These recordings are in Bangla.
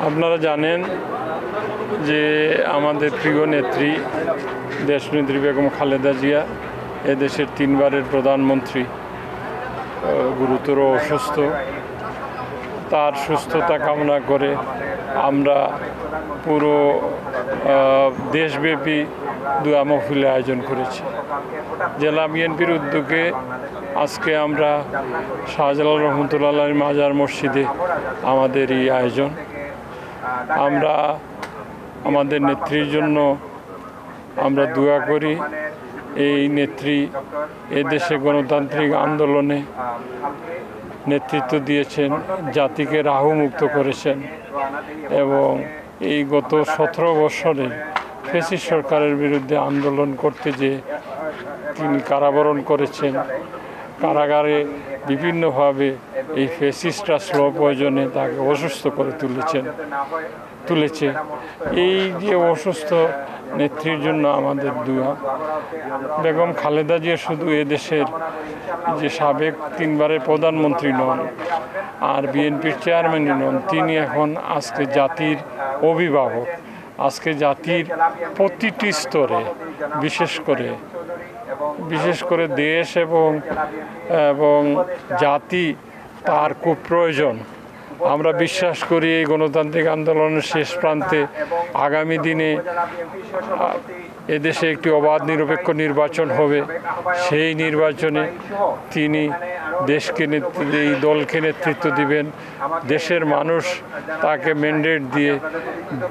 আপনারা জানেন যে আমাদের প্রিয় নেত্রী দেশনেত্রী বেগম খালেদা জিয়া এদেশের 3 বারের প্রধানমন্ত্রী গুরুতর অসুস্থ। তার সুস্থতা কামনা করে আমরা পুরো দেশব্যাপী দোয়া মাহফিলের আয়োজন করেছি। জেলা বিএনপির উদ্যোগে আজকে আমরা শাহজালাল রহমতুল্লাহ মাজার মসজিদে আমাদের এই আয়োজন। আমরা আমাদের নেত্রীর জন্য আমরা দোয়া করি। এই নেত্রী এদেশে গণতান্ত্রিক আন্দোলনে নেতৃত্ব দিয়েছেন, জাতিকে রাহুমুক্ত করেছেন এবং এই গত 17 বছরে ফ্যাসিস্ট সরকারের বিরুদ্ধে আন্দোলন করতে যে তিনি কারাবরণ করেছেন, কারাগারে বিভিন্নভাবে এই ফ্যাসিস্টরা স্লো প্রয়োজনে তাকে অসুস্থ করে তুলেছে। এই যে অসুস্থ নেত্রীর জন্য আমাদের দোয়া। বেগম খালেদা জিয়া শুধু এদেশের যে সাবেক 3 বারের প্রধানমন্ত্রী নন আর বিএনপির চেয়ারম্যানই নন, তিনি এখন আজকে জাতির অভিভাবক। আজকে জাতির প্রতিটি স্তরে বিশেষ করে দেশ এবং জাতি তার খুব প্রয়োজন। আমরা বিশ্বাস করি এই গণতান্ত্রিক আন্দোলনের শেষ প্রান্তে আগামী দিনে এদেশে একটি অবাধ নিরপেক্ষ নির্বাচন হবে। সেই নির্বাচনে তিনি এই দলকে নেতৃত্ব দিবেন। দেশের মানুষ তাকে ম্যান্ডেট দিয়ে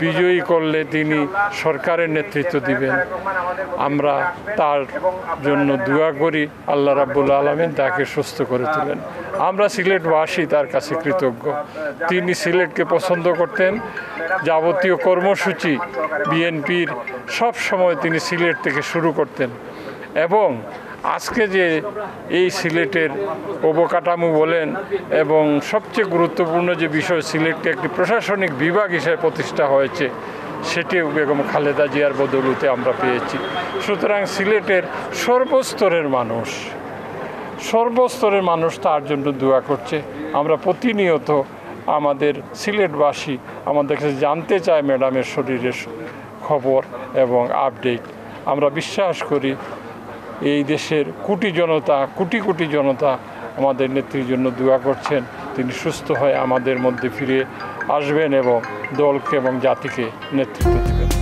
বিজয়ী করলে তিনি সরকারের নেতৃত্ব দিবেন। আমরা তার জন্য দোয়া করি, আল্লাহ রাব্বুল আলামিন তাকে সুস্থ করে তোলেন। আমরা সিলেটবাসী তার কাছে কৃতজ্ঞ। তিনি সিলেটকে পছন্দ করতেন। যাবতীয় কর্মসূচি বিএনপির সব সময় তিনি সিলেট থেকে শুরু করতেন এবং আজকে যে এই সিলেটের অবকাঠামো বলেন এবং সবচেয়ে গুরুত্বপূর্ণ যে বিষয়, সিলেটকে একটি প্রশাসনিক বিভাগ হিসেবে প্রতিষ্ঠা হয়েছে, সেটিও বেগম খালেদা জিয়ার বদৌলতে আমরা পেয়েছি। সুতরাং সিলেটের সর্বস্তরের মানুষ তার জন্য দোয়া করছে। আমরা প্রতিনিয়ত আমাদের সিলেটবাসী আমাদের কাছে জানতে চায় ম্যাডামের শরীরের খবর এবং আপডেট। আমরা বিশ্বাস করি এই দেশের কোটি কোটি জনতা আমাদের নেত্রীর জন্য দোয়া করছেন। তিনি সুস্থ হয়ে আমাদের মধ্যে ফিরে আসবেন এবং দলকে এবং জাতিকে নেতৃত্ব দেবেন।